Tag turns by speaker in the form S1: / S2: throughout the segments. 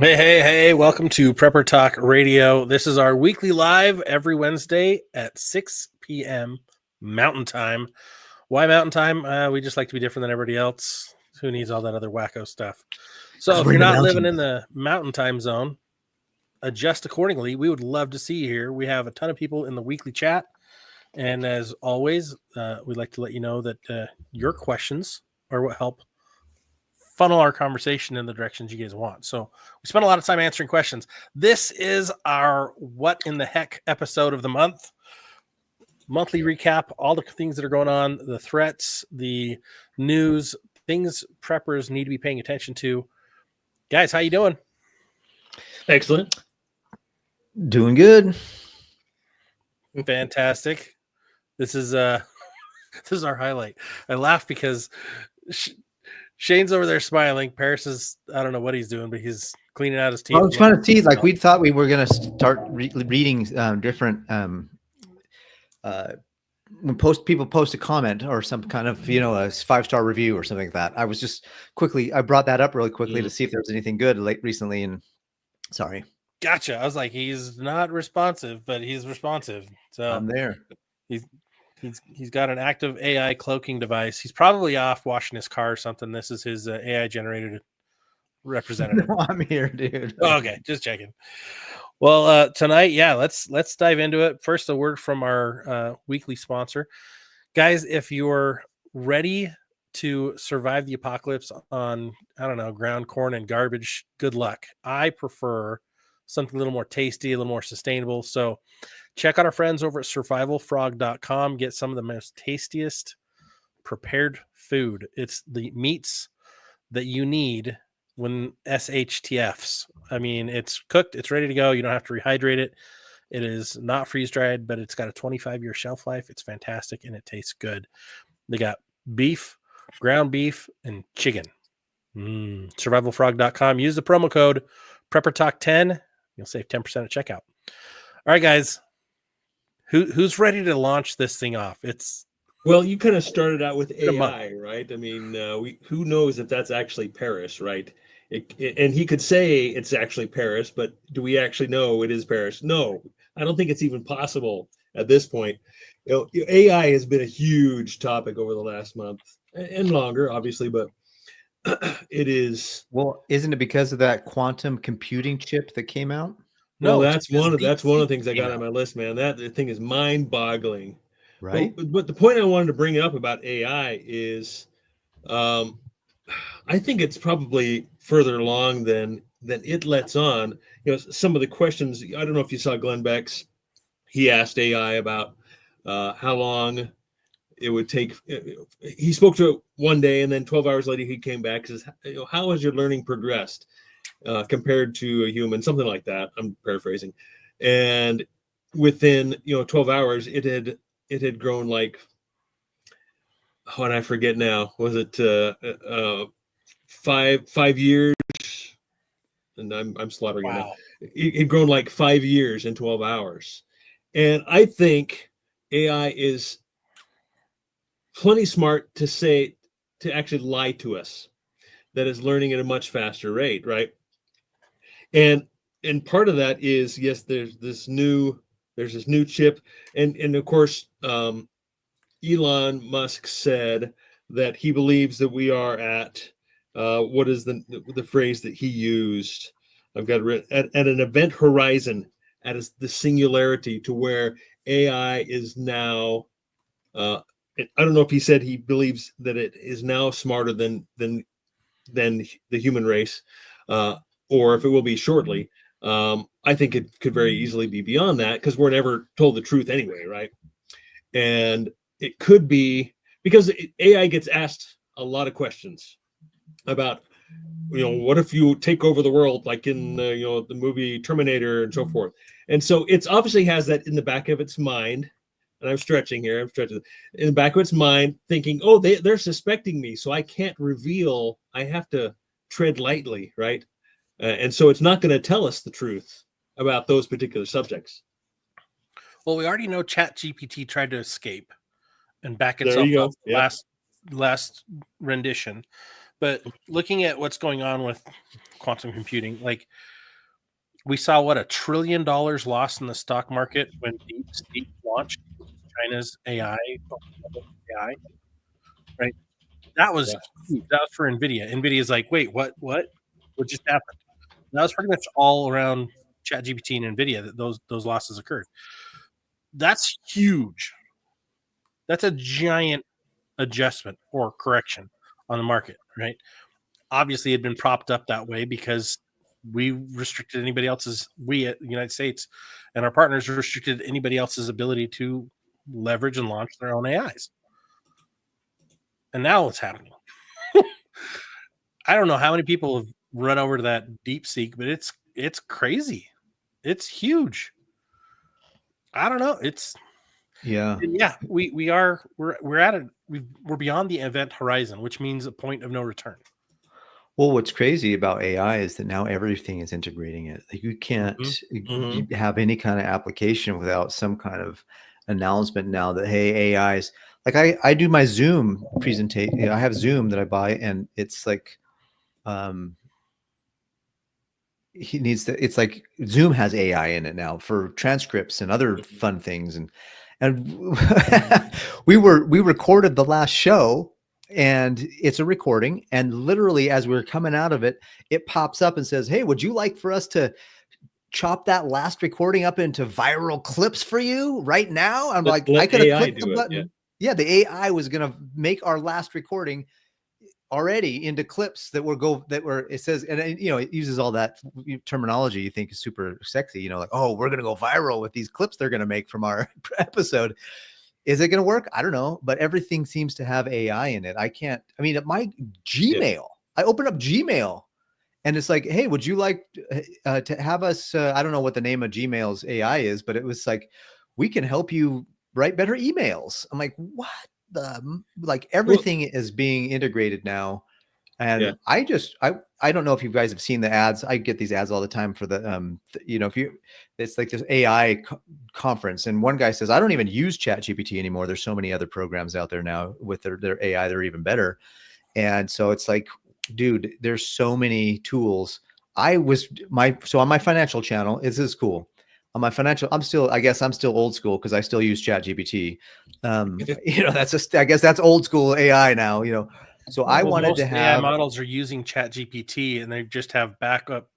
S1: Hey, welcome to Prepper Talk Radio. This is our weekly live every Wednesday at 6 p.m. Mountain Time. Why Mountain Time? We just like to be different than everybody else. Who needs all that other wacko stuff? So if you're not living in the Mountain Time zone, adjust accordingly. We would love to see you here. We have a ton of people in the weekly chat. And as always, we'd like to let you know that your questions are what help funnel our conversation in the directions you guys want. So we spent a lot of time answering questions. This is our What in the Heck episode of the month. Monthly recap, all the things that are going on, the threats, the news, things preppers need to be paying attention to. Guys, how you doing?
S2: Excellent.
S3: Doing good.
S1: Fantastic. This is our highlight. I laugh because Shane's over there smiling. Paris is, I don't know what he's doing, but he's cleaning out his teeth.
S3: I was trying to see, like, we thought we were going to start reading different, when people post a comment or some kind of, a 5-star review or something like that. I was just I brought that up really quickly to see if there was anything good recently. And sorry.
S1: Gotcha. I was like, he's not responsive, but he's responsive. So
S3: I'm there.
S1: He's got an active AI cloaking device. He's probably off washing his car or something. This is his AI generated representative.
S3: No, I'm here, dude.
S1: Okay, just checking. Well, tonight, let's dive into it. First, a word from our weekly sponsor, guys. If you're ready to survive the apocalypse on, I don't know, ground corn and garbage, good luck. I prefer something a little more tasty, a little more sustainable. So check out our friends over at survivalfrog.com. Get some of the most tastiest prepared food. It's the meats that you need when SHTFs. I mean, it's cooked, it's ready to go. You don't have to rehydrate it. It is not freeze dried, but it's got a 25-year shelf life. It's fantastic and it tastes good. They got beef, ground beef, and chicken. Survivalfrog.com. Use the promo code PrepperTalk10. You'll save 10% at checkout. All right, guys. Who's ready to launch this thing off?
S2: Well, you kind of started out with AI, right? I mean, who knows if that's actually Paris, right? And he could say it's actually Paris, but do we actually know it is Paris? No, I don't think it's even possible at this point. AI has been a huge topic over the last month and longer, obviously, but it is.
S3: Well, isn't it because of that quantum computing chip that came out?
S2: No, that's one of the things I got on my list, man. That thing is mind-boggling.
S3: Right.
S2: But the point I wanted to bring up about AI is, I think it's probably further along than it lets on. Some of the questions. I don't know if you saw Glenn Beck's. He asked AI about how long it would take. He spoke to it one day, and then 12 hours later, he came back and says, "How has your learning progressed compared to a human?" Something like that. I'm paraphrasing. And within 12 hours, it had grown like, and I forget now. Was it 5 years? And I'm slaughtering it now. It had grown like 5 years in 12 hours. And I think AI is plenty smart to actually lie to us that it's learning at a much faster rate, right? And part of that is, yes, there's this new chip, and of course, Elon Musk said that he believes that we are at what is the phrase that he used? I've got it written at an event horizon, at the singularity, to where AI is now. I don't know if he said he believes that it is now smarter than the human race, or if it will be shortly. I think it could very easily be beyond that, because we're never told the truth anyway, right? And it could be because AI gets asked a lot of questions about, what if you take over the world, like in the movie Terminator and so forth. And so it's obviously has that in the back of its mind. And I'm stretching here. In the back of its mind, thinking, oh, they're suspecting me, so I can't reveal. I have to tread lightly, right? And so it's not going to tell us the truth about those particular subjects.
S1: Well, we already know ChatGPT tried to escape and back itself up last rendition. But looking at what's going on with quantum computing, like We saw what, $1 trillion lost in the stock market when DeepSeek launched China's AI, right? That was
S2: Yeah.
S1: huge. That was for Nvidia. Nvidia's like, wait, what just happened? That was pretty much all around ChatGPT and Nvidia that those losses occurred. That's huge. That's a giant adjustment or correction on the market, right? Obviously, it had been propped up that way because we restricted anybody else's, we at the United States and our partners restricted anybody else's ability to leverage and launch their own AIs. And now it's happening. I don't know how many people have run over to that DeepSeek, but it's crazy. It's huge. I don't know. We're at it. We're beyond the event horizon, which means a point of no return.
S3: Well, what's crazy about AI is that now everything is integrating it. Like you can't have any kind of application without some kind of announcement now that, hey, AI's like I do my Zoom presentation. I have Zoom that I buy, and it's like it's like Zoom has AI in it now for transcripts and other fun things. And we recorded the last show, and it's a recording, and literally as we're coming out of it, it pops up and says, hey, would you like for us to chop that last recording up into viral clips for you right now? I'm like, I could have clicked the button. Yeah, the AI was going to make our last recording already into clips that it says, and it uses all that terminology you think is super sexy, like, oh, we're going to go viral with these clips they're going to make from our episode. Is it going to work? I don't know, but everything seems to have AI in it. At my Gmail, I open up Gmail and it's like, hey, would you like to have us, I don't know what the name of Gmail's AI is, but it was like, we can help you write better emails. I'm like, what? Everything is being integrated now. And I don't know if you guys have seen the ads. I get these ads all the time for the, it's like this AI conference. And one guy says, I don't even use ChatGPT anymore. There's so many other programs out there now with their AI. They're even better. And so it's like, dude, there's so many tools. On my financial channel, this is cool. On my financial, I'm still old school because I still use ChatGPT. I guess that's old school AI now, So I wanted to have
S1: AI models are using ChatGPT, and they just have backup.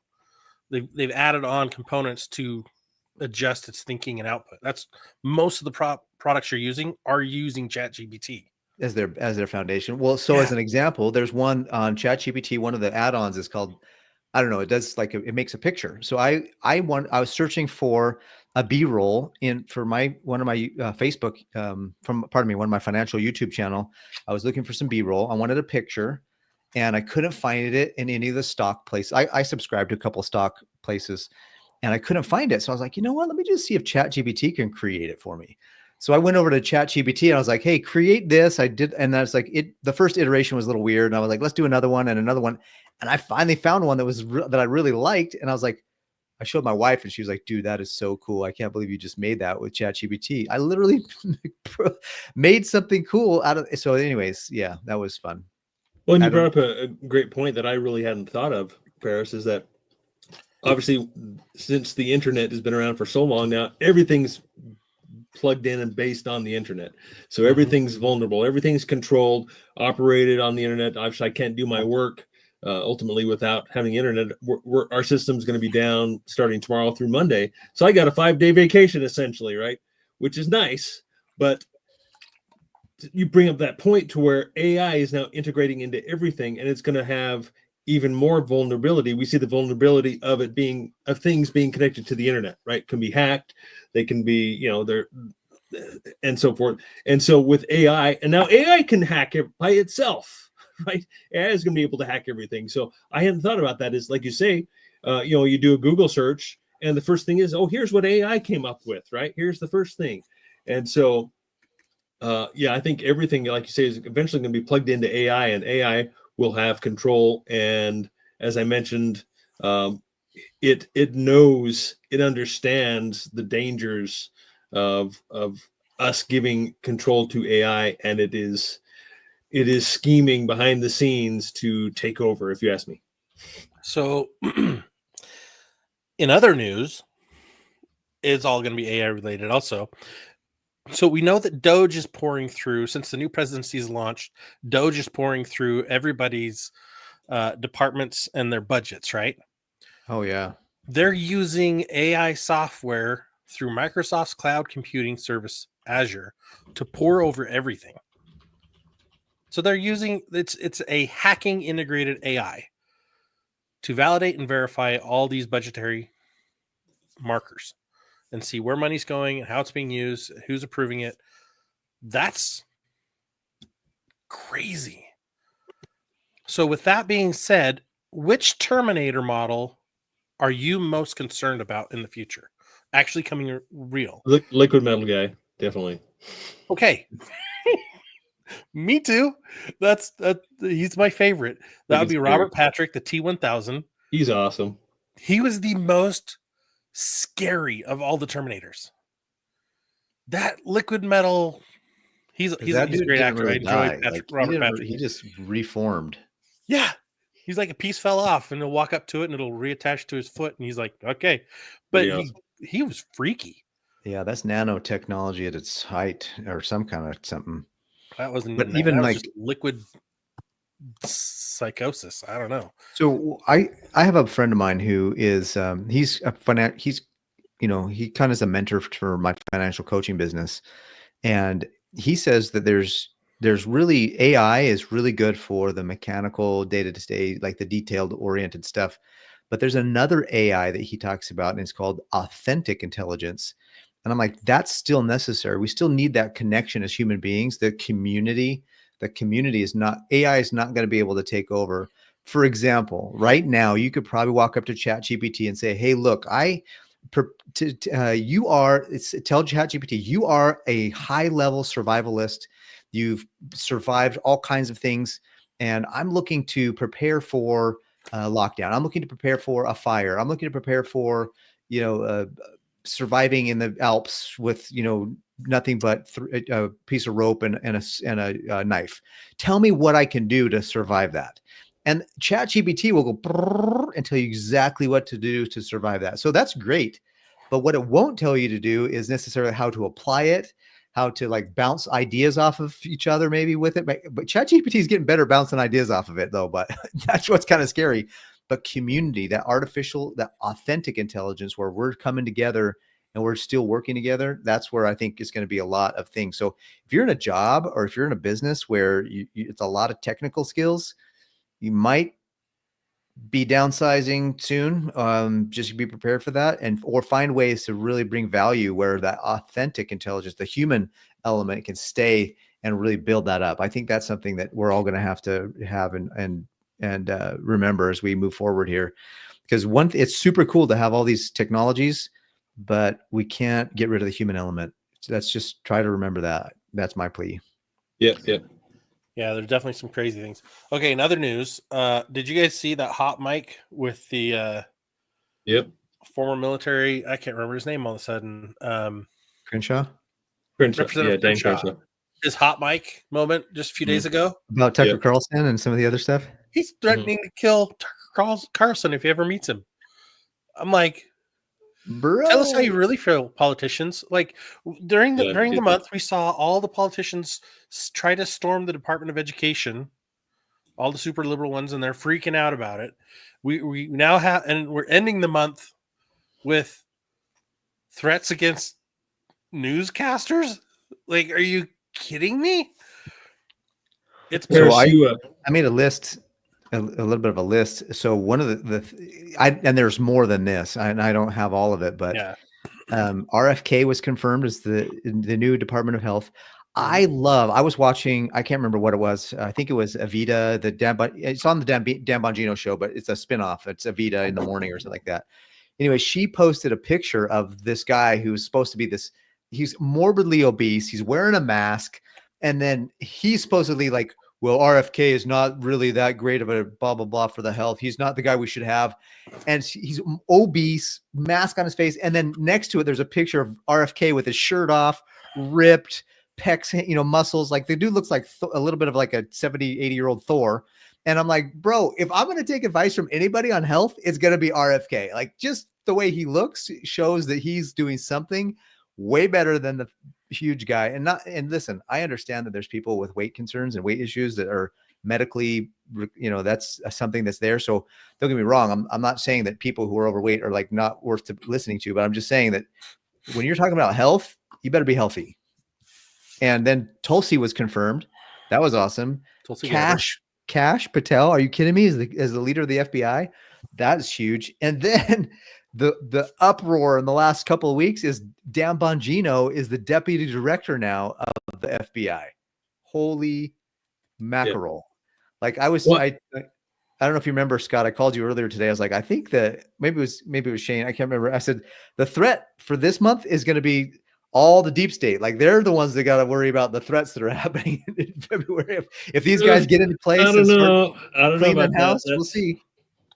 S1: They've added on components to adjust its thinking and output. That's most of the products you're using are using ChatGPT
S3: as their foundation. Well, so as an example, there's one on ChatGPT. One of the add-ons is called, I don't know, it does it makes a picture. So I was searching for a B-roll for one of my Facebook one of my financial YouTube channel. I was looking for some B-roll. I wanted a picture, and I couldn't find it in any of the stock places. I subscribed to a couple of stock places, and I couldn't find it. So I was like, you know what? Let me just see if ChatGPT can create it for me. So I went over to ChatGPT and I was like, hey, create this. I did. And that's like the first iteration was a little weird. And I was like, let's do another one and another one. And I finally found one that I really liked. And I was like, I showed my wife and she was like, dude, that is so cool. I can't believe you just made that with ChatGPT. I literally made something cool out of it. So anyways, yeah, that was fun.
S2: Well, and you brought up a great point that I really hadn't thought of, Paris, is that obviously since the internet has been around for so long now, everything's plugged in and based on the internet. So everything's vulnerable, everything's controlled, operated on the internet. Obviously, I can't do my work ultimately without having internet. Our system's going to be down starting tomorrow through Monday. So I got a 5-day vacation essentially, right? Which is nice, but you bring up that point to where AI is now integrating into everything, and it's going to have even more vulnerability. We see the vulnerability of things being connected to the internet, right? Can be hacked. They can be, they're, and so forth. And so with AI, and now AI can hack it by itself, right? AI is going to be able to hack everything. So I hadn't thought about that. Is like you say, you do a Google search, and the first thing is, oh, here's what AI came up with, right? Here's the first thing. And so, I think everything, like you say, is eventually going to be plugged into AI, and AI will have control. And as I mentioned, it knows, it understands the dangers of us giving control to AI, and it is scheming behind the scenes to take over, if you ask me.
S1: So In other news, it's all going to be AI related also. So we know that Doge is pouring through since the new presidency is launched. Doge is pouring through everybody's departments and their budgets, right?
S3: Oh yeah.
S1: They're using AI software through Microsoft's cloud computing service Azure to pour over everything. So they're using it's a hacking integrated AI to validate and verify all these budgetary markers and see where money's going and how it's being used, who's approving it. That's crazy. So with that being said, which Terminator model are you most concerned about in the future? Actually coming real.
S2: Liquid metal guy, definitely.
S1: Okay. Me too. That's he's my favorite. That would be Robert Patrick, the T-1000.
S2: He's awesome.
S1: He was the most scary of all the Terminators. That liquid metal, he's a great actor. I enjoy Robert Patrick.
S3: He just reformed.
S1: Yeah. He's like a piece fell off and he'll walk up to it and it'll reattach to his foot. And he's like, okay. But he was freaky.
S3: Yeah, that's nanotechnology at its height or some kind of something.
S1: That wasn't
S3: but even like
S1: just liquid psychosis. I don't know.
S3: So I have a friend of mine who is he's he kind of is a mentor for my financial coaching business. And he says that there's really AI is really good for the mechanical day-to-day, like the detailed oriented stuff. But there's another AI that he talks about, and it's called authentic intelligence. And I'm like, that's still necessary. We still need that connection as human beings. The community is not, AI is not going to be able to take over. For example, right now, you could probably walk up to ChatGPT and say, hey, look, tell ChatGPT, you are a high-level survivalist. You've survived all kinds of things. And I'm looking to prepare for lockdown. I'm looking to prepare for a fire. I'm looking to prepare for, surviving in the Alps with, nothing but a piece of rope and a knife. Tell me what I can do to survive that. And ChatGPT will go and tell you exactly what to do to survive that. So that's great. But what it won't tell you to do is necessarily how to apply it, how to like bounce ideas off of each other maybe with it. But ChatGPT is getting better bouncing ideas off of it though. But that's what's kind of scary. But community, that authentic intelligence where we're coming together and we're still working together, that's where I think is going to be a lot of things. So if you're in a job or if you're in a business where it's a lot of technical skills, you might be downsizing soon. Just be prepared for that, or find ways to really bring value where that authentic intelligence, the human element, can stay and really build that up. I think that's something that we're all going to have and remember as we move forward here, because it's super cool to have all these technologies, but we can't get rid of the human element. So let's just try to remember that. That's my plea.
S2: Yeah.
S1: Yeah, there's definitely some crazy things. Okay, in other news, did you guys see that hot mic with the former military? I can't remember his name all of a sudden.
S3: Crenshaw?
S1: Representative Crenshaw. His hot mic moment just a few days ago.
S3: About Tucker Carlson and some of the other stuff?
S1: He's threatening to kill Tucker Carlson if he ever meets him. I'm like, bro, tell us how you really feel, politicians. Like during the month, we saw all the politicians try to storm the Department of Education, all the super liberal ones, and they're freaking out about it. We now have, and we're ending the month with threats against newscasters. Like, are you kidding me? It's
S3: I made a list. A little bit of a list. So one of and there's more than this, and I don't have all of it, but RFK was confirmed as the new Department of Health. I was watching, I can't remember what it was. I think it was Evita, it's on the Dan Bongino show, but it's a spinoff. It's Evita in the morning or something like that. Anyway, she posted a picture of this guy who's supposed to be he's morbidly obese. He's wearing a mask. And then he's supposedly like, well, RFK is not really that great of a blah, blah, blah for the health. He's not the guy we should have. And he's obese, mask on his face. And then next to it, there's a picture of RFK with his shirt off, ripped, pecs, muscles. Like the dude looks like a little bit of like a 70, 80-year-old Thor. And I'm like, bro, if I'm going to take advice from anybody on health, it's going to be RFK. Like, just the way he looks shows that he's doing something way better than the huge guy. And listen, I understand that there's people with weight concerns and weight issues that are medically, that's something that's there. So don't get me wrong. I'm not saying that people who are overweight are like not worth listening to, but I'm just saying that when you're talking about health, you better be healthy. And then Tulsi was confirmed. That was awesome.
S1: Tulsi
S3: Kash Patel. Are you kidding me? As the leader of the FBI, that is huge. And then the uproar in the last couple of weeks is Dan Bongino is the deputy director now of the FBI. Holy mackerel! Yeah. Like I don't know if you remember, Scott. I called you earlier today. I was like, I think that maybe it was Shane. I can't remember. I said the threat for this month is going to be all the deep state. Like they're the ones that got to worry about the threats that are happening in February. If these guys get into place,
S2: I don't know about
S3: house.
S2: That.
S3: We'll see.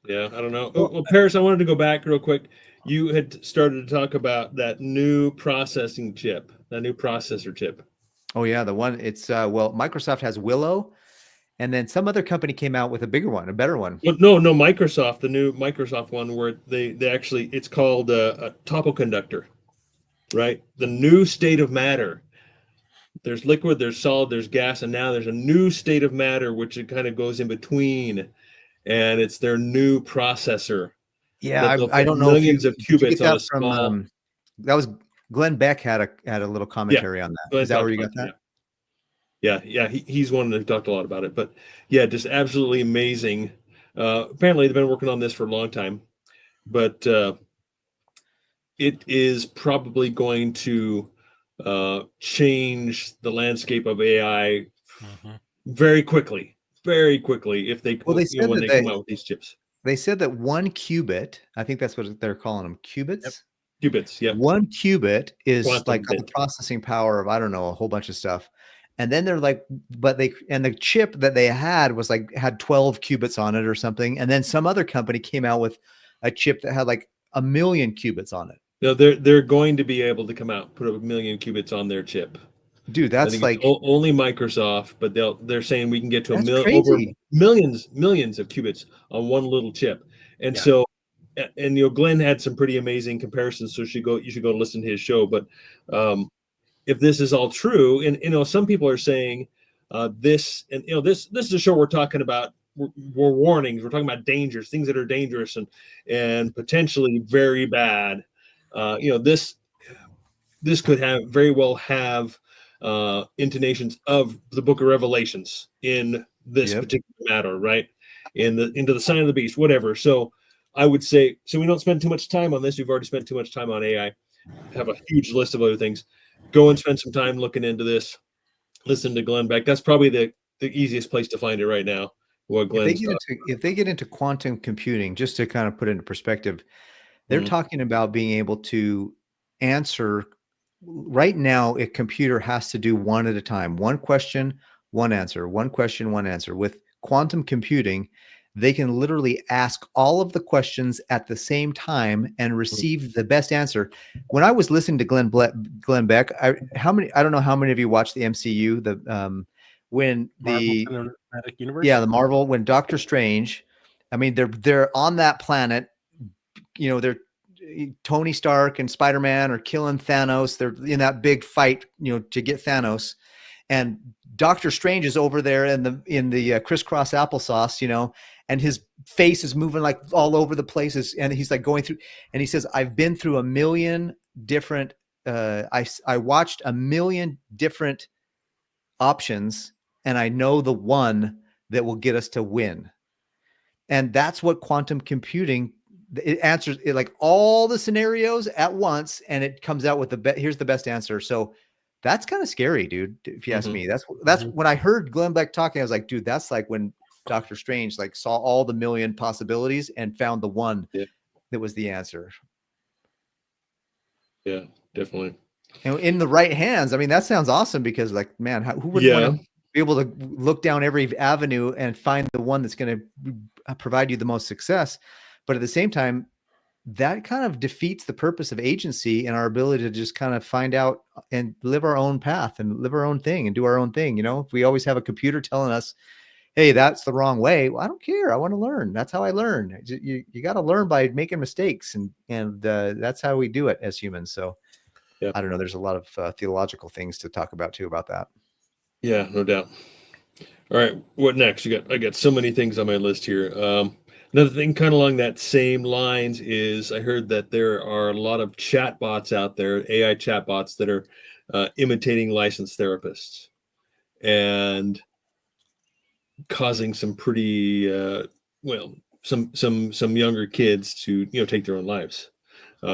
S2: Yeah, I don't know. Well, Paris, I wanted to go back real quick. You had started to talk about that new processing chip, that new processor chip.
S3: Oh yeah, the one. It's Microsoft has Willow, and then some other company came out with a bigger one, a better one.
S2: Well, no, Microsoft, the new Microsoft one, where they actually, it's called a topoconductor. Right? The new state of matter. There's liquid, there's solid, there's gas, and now there's a new state of matter, which it kind of goes in between. And it's their new processor.
S3: Yeah, I don't know.
S2: Millions of qubits on a small.
S3: That was Glenn Beck had a little commentary on that. Is that where you got that?
S2: Yeah. He's one that talked a lot about it. But yeah, just absolutely amazing. Apparently, they've been working on this for a long time. But it is probably going to change the landscape of AI very quickly if they when they come out with these chips.
S3: They said that 1 qubit, I think that's what they're calling them, qubits.
S2: Yep. Qubits, yeah.
S3: 1 qubit is
S2: Quantum
S3: like
S2: bit.
S3: the processing power of, I don't know, a whole bunch of stuff. And then they're like, the chip that they had had 12 qubits on it or something. And then some other company came out with a chip that had like 1 million qubits on it.
S2: No, they're going to be able to come out, put 1 million qubits on their chip.
S3: Dude, that's like
S2: only Microsoft, but they're saying we can get to
S3: over
S2: millions of qubits on one little chip. And so, and Glenn had some pretty amazing comparisons. So you should go listen to his show. But if this is all true, and some people are saying this, and this is a show we're talking about. We're warnings. We're talking about dangers, things that are dangerous and potentially very bad. This could very well have intonations of the Book of Revelations in this particular matter, right? Into the sign of the beast, whatever. So I would say, so we don't spend too much time on this. We've already spent too much time on AI. Have a huge list of other things. Go and spend some time looking into this. Listen to Glenn Beck. That's probably the easiest place to find it right now. What Glenn's
S3: if they get into quantum computing, just to kind of put it into perspective, they're talking about being able to answer. Right now, a computer has to do one at a time. One question, one answer. One question, one answer. With quantum computing, they can literally ask all of the questions at the same time and receive the best answer. When I was listening to Glenn Beck, I don't know how many of you watched the MCU, when the
S1: Marvel Cinematic Universe?
S3: Yeah, the Marvel, when Doctor Strange, I mean, they're on that planet, they're Tony Stark and Spider-Man are killing Thanos. They're in that big fight, to get Thanos, and Doctor Strange is over there in the crisscross applesauce, and his face is moving like all over the places, and he's like going through, and he says, "I've been through 1 million different. I watched 1 million different options, and I know the one that will get us to win." And that's what quantum computing. It answers it like all the scenarios at once, and it comes out with here's the best answer. So that's kind of scary, dude. If you ask me, that's when I heard Glenn Beck talking, I was like, dude, that's like when Doctor Strange like saw all the 1 million possibilities and found the one that was the answer.
S2: Yeah, definitely.
S3: And in the right hands, I mean, that sounds awesome because, like, man, who would want to be able to look down every avenue and find the one that's going to provide you the most success? But at the same time, that kind of defeats the purpose of agency and our ability to just kind of find out and live our own path and live our own thing and do our own thing. If we always have a computer telling us, hey, that's the wrong way. Well, I don't care. I want to learn. That's how I learn. You got to learn by making mistakes, and that's how we do it as humans. So
S2: Yeah.
S3: I don't know. There's a lot of theological things to talk about too about that.
S2: Yeah, no doubt. All right, what next? I got so many things on my list here. Another thing, kind of along that same lines, is I heard that there are a lot of chatbots out there, AI chatbots that are imitating licensed therapists and causing some pretty well, some younger kids to take their own lives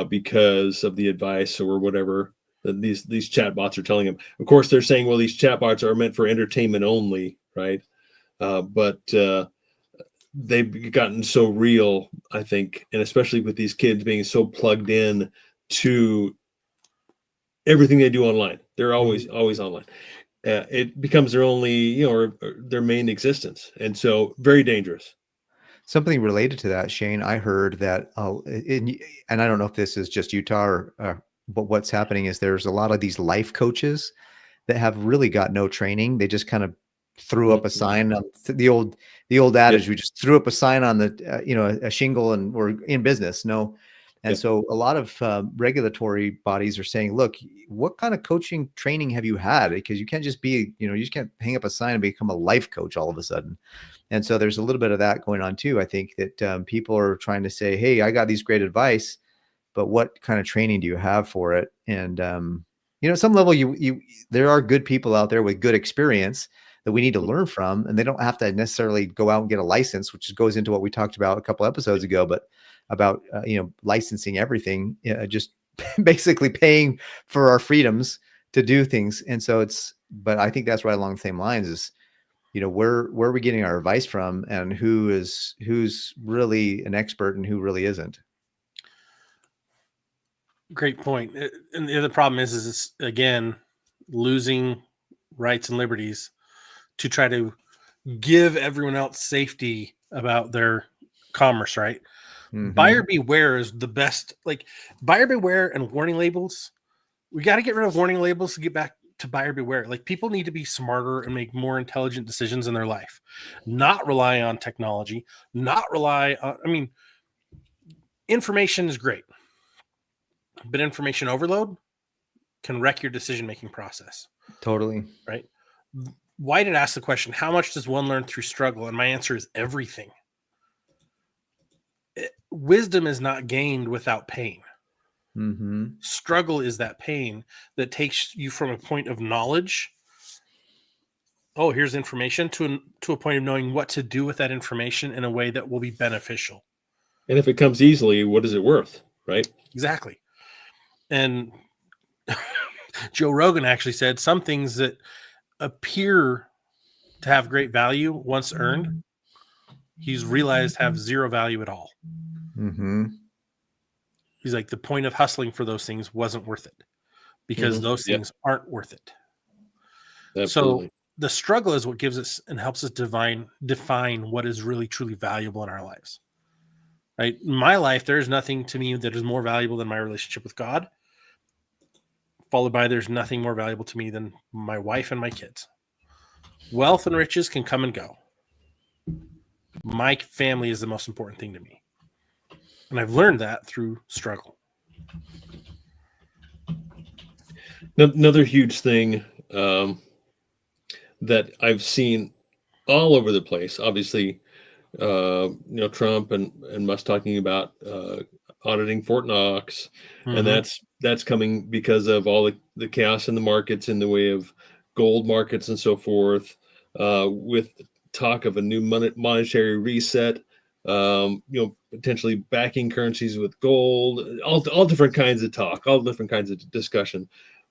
S2: because of the advice or whatever that these chatbots are telling them. Of course, they're saying, well, these chatbots are meant for entertainment only, right? But they've gotten so real, I think, and especially with these kids being so plugged in to everything they do online. They're always online. It becomes their only, or their main existence, and so very dangerous.
S3: Something related to that, Shane, I heard that, and I don't know if this is just Utah, but what's happening is there's a lot of these life coaches that have really got no training. They just kind of threw up a sign on the old adage. We just threw up a sign on the, a shingle, and we're in business. No. And so a lot of regulatory bodies are saying, look, what kind of coaching training have you had? Because you can't just be, you just can't hang up a sign and become a life coach all of a sudden. And so there's a little bit of that going on too. I think that people are trying to say, hey, I got these great advice, but what kind of training do you have for it? And, at some level, there are good people out there with good experience that we need to learn from, and they don't have to necessarily go out and get a license, which goes into what we talked about a couple episodes ago, but about, licensing everything, just basically paying for our freedoms to do things. And so but I think that's right along the same lines is, where are we getting our advice from, and who's really an expert and who really isn't?
S1: Great point. And the other problem is it's, again, losing rights and liberties to try to give everyone else safety about their commerce, right? Mm-hmm. Buyer beware is the best. Like, buyer beware and warning labels. We got to get rid of warning labels to get back to buyer beware. Like, people need to be smarter and make more intelligent decisions in their life, not rely on technology, not rely on, information is great, but information overload can wreck your decision-making process.
S3: Totally.
S1: Right? Why did I ask the question, how much does one learn through struggle? And my answer is everything. Wisdom is not gained without pain. Mm-hmm. Struggle is that pain that takes you from a point of knowledge. Oh, here's information to a point of knowing what to do with that information in a way that will be beneficial.
S2: And if it comes easily, what is it worth? Right?
S1: Exactly. And Joe Rogan actually said some things that appear to have great value once earned, he's realized have zero value at all. Mm-hmm. He's like, the point of hustling for those things wasn't worth it because those things aren't worth it. Absolutely. So the struggle is what gives us and helps us define what is really truly valuable in our lives. Right? In my life, there's nothing to me that is more valuable than my relationship with God, followed by there's nothing more valuable to me than my wife and my kids. Wealth and riches can come and go. My family is the most important thing to me. And I've learned that through struggle.
S2: Another huge thing that I've seen all over the place, obviously, Trump and Musk talking about auditing Fort Knox, and that's coming because of all the chaos in the markets in the way of gold markets and so forth, with talk of a new monetary reset, potentially backing currencies with gold, all different kinds of talk, all different kinds of discussion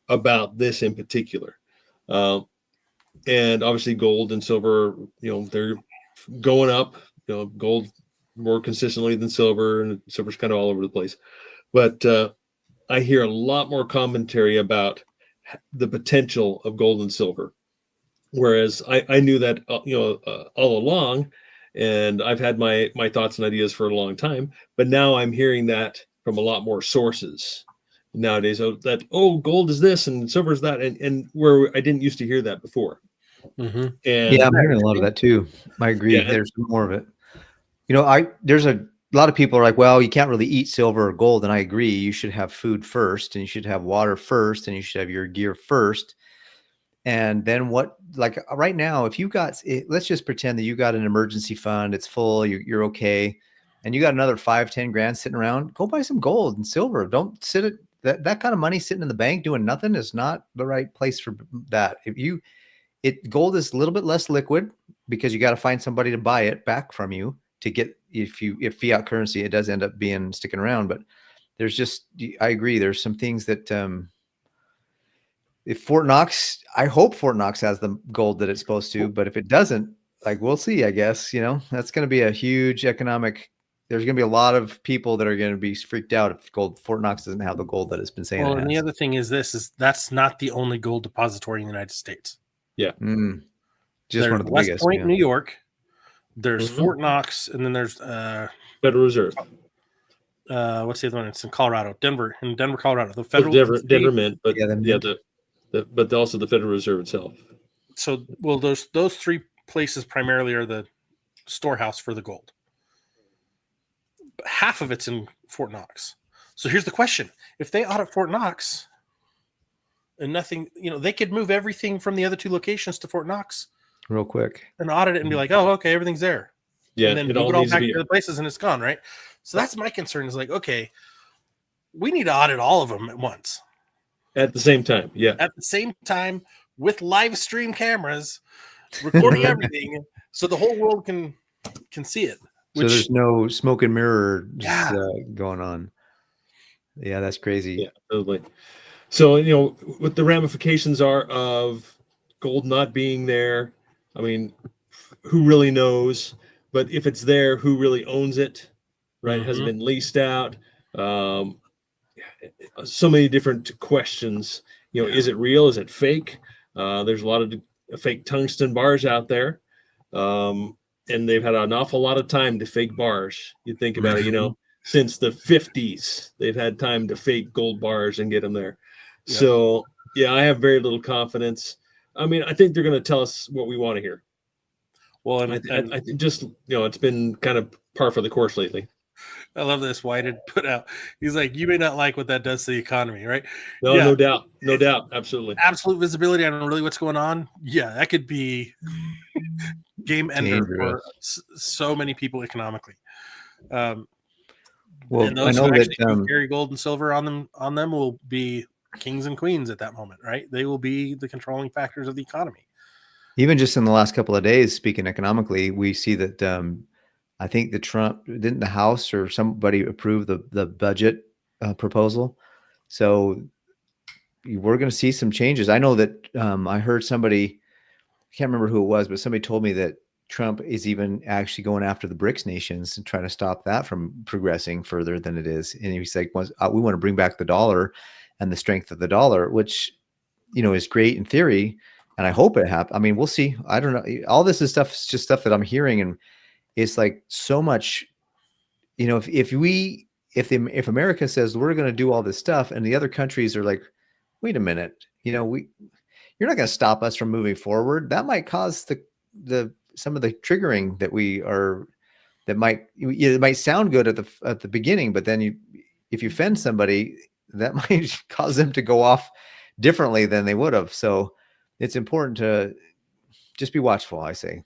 S2: about this in particular. And obviously gold and silver, they're going up, gold more consistently than silver, and silver's kind of all over the place. But I hear a lot more commentary about the potential of gold and silver. Whereas I knew that, all along, and I've had my thoughts and ideas for a long time, but now I'm hearing that from a lot more sources nowadays, gold is this and silver is that, and where I didn't used to hear that before.
S1: Mm-hmm.
S2: And
S3: Yeah, I'm hearing a lot of that too. I agree.
S2: Yeah.
S3: There's more of it. You know, there's a lot of people are like, well, you can't really eat silver or gold, and I agree. You should have food first, and you should have water first, and you should have your gear first. And then what, like right now, if you got, let's just pretend that you got an emergency fund, it's full, you're okay. And you got another 5-10 grand sitting around, go buy some gold and silver. Don't sit at that kind of money sitting in the bank doing nothing is not the right place for that. Gold is a little bit less liquid because you got to find somebody to buy it back from you to get, if fiat currency, it does end up being sticking around. But I agree. There's some things that, if Fort Knox, I hope Fort Knox has the gold that it's supposed to, but if it doesn't, like, we'll see, I guess, that's going to be a huge economic, there's going to be a lot of people that are going to be freaked out if Fort Knox doesn't have the gold that it's been saying.
S1: Well, and the other thing is that's not the only gold depository in the United States.
S2: Yeah.
S3: Just
S1: there's
S3: one of the
S1: West
S3: biggest.
S1: Point, New York. There's Fort Knox, and then there's
S2: Federal Reserve.
S1: What's the other one? It's in Colorado, Denver, Colorado. The federal
S2: Denver Mint, but but also the Federal Reserve itself.
S1: So, well, those three places primarily are the storehouse for the gold. But half of it's in Fort Knox. So here's the question: if they audit Fort Knox and nothing, they could move everything from the other two locations to Fort Knox
S3: real quick
S1: and audit it and be like, oh, okay, everything's there.
S2: Yeah,
S1: and then move it all back to the places and it's gone, right? So that's my concern. Is like, okay, we need to audit all of them at once.
S2: At the same time, yeah.
S1: At the same time, with live stream cameras, recording everything, so the whole world can see it.
S3: So there's no smoke and mirror going on. Yeah, that's crazy.
S2: Yeah, totally. So what the ramifications are of gold not being there. I mean, who really knows? But if it's there, who really owns it? Right? It hasn't been leased out. So many different questions. Is it real? Is it fake? There's a lot of fake tungsten bars out there, and they've had an awful lot of time to fake bars. You think about it, since the 50s, they've had time to fake gold bars and get them there. Yeah. So, I have very little confidence. I mean, I think they're going to tell us what we want to hear. Well, and I just, it's been kind of par for the course lately.
S1: I love this. Whited put out. He's like, you may not like what that does to the economy, right?
S2: No doubt. No doubt. Absolutely.
S1: Absolute visibility on really what's going on. Yeah, that could be game ender for so many people economically. Well, and those who actually carry gold and silver on them will be kings and queens at that moment, right? They will be the controlling factors of the economy.
S3: Even just in the last couple of days, speaking economically, we see that I think the House or somebody approved the budget proposal. So we're going to see some changes. I know that I heard somebody, I can't remember who it was, but somebody told me that Trump is even actually going after the BRICS nations and trying to stop that from progressing further than it is. And he's like, we want to bring back the dollar and the strength of the dollar, which, is great in theory. And I hope it happens. I mean, we'll see. I don't know. All this is just stuff that I'm hearing. And it's like so much, if America says we're going to do all this stuff and the other countries are like, wait a minute, you're not going to stop us from moving forward. That might cause some of the triggering it might sound good at the beginning, but then if you offend somebody, that might cause them to go off differently than they would have. So it's important to just be watchful, I say.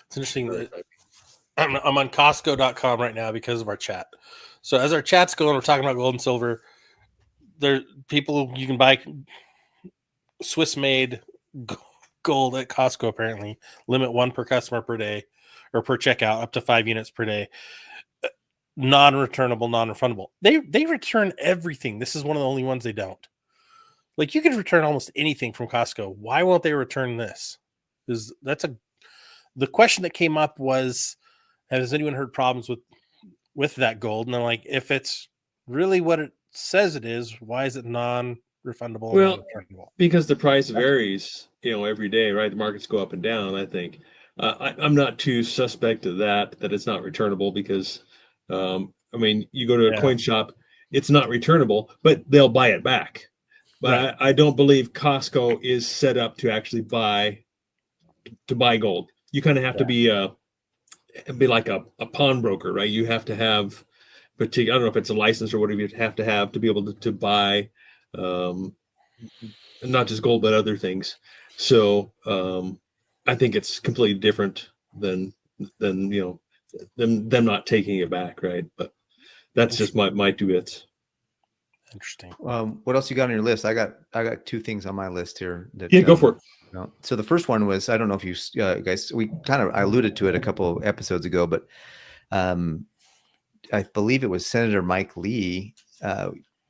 S1: It's interesting that I'm on Costco.com right now because of our chat. So as our chat's going, we're talking about gold and silver. There, people, you can buy Swiss-made gold at Costco. Apparently, limit 1 per customer per day, or per checkout, up to 5 units per day. Non-returnable, non-refundable. They return everything. This is one of the only ones they don't. Like, you could return almost anything from Costco. Why won't they return this? The question that came up was, has anyone heard problems with that gold? And I'm like, if it's really what it says it is, why is it non-refundable?
S2: Well, because the price varies, every day, right? The markets go up and down, I think. I'm not too suspect of that it's not returnable because, you go to a coin shop, it's not returnable, but they'll buy it back. But I don't believe Costco is set up to actually buy gold. You kind of have to be like a pawnbroker, right? You have to have particular, I don't know if it's a license or whatever you have to be able to buy not just gold but other things. So I think it's completely different than them not taking it back, right? But that's just my 2 bits.
S1: Interesting.
S3: What else you got on your list? I got 2 things on my list here. That,
S2: Yeah, go for it.
S3: So the first one was, I don't know if you guys, I alluded to it a couple of episodes ago, but I believe it was Senator Mike Lee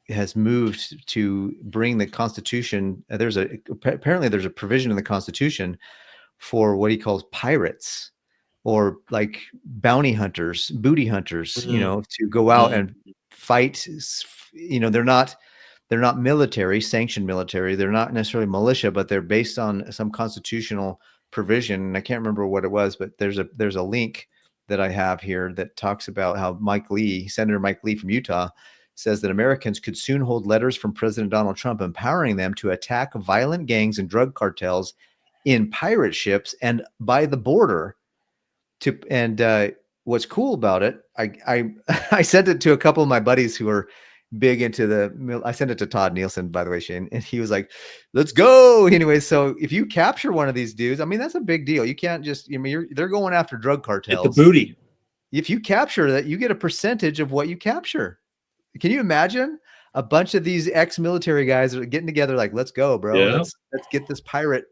S3: has moved to bring the Constitution. Apparently there's a provision in the Constitution for what he calls pirates, or like bounty hunters, booty hunters, to go out and fight. They're not sanctioned military. They're not necessarily militia, but they're based on some constitutional provision. And I can't remember what it was, but there's a link that I have here that talks about how Senator Mike Lee from Utah, says that Americans could soon hold letters from President Donald Trump empowering them to attack violent gangs and drug cartels in pirate ships and by the border. What's cool about it, I sent it to a couple of my buddies who are big into I sent it to Todd Nielsen, by the way, Shane, and he was like, let's go. Anyway, so if you capture one of these dudes, I mean, that's a big deal. You can't just, they're going after drug cartels.
S2: It's the booty.
S3: If you capture that, you get a percentage of what you capture. Can you imagine a bunch of these ex-military guys are getting together like, let's go, bro.
S2: Yeah.
S3: Let's get this pirate,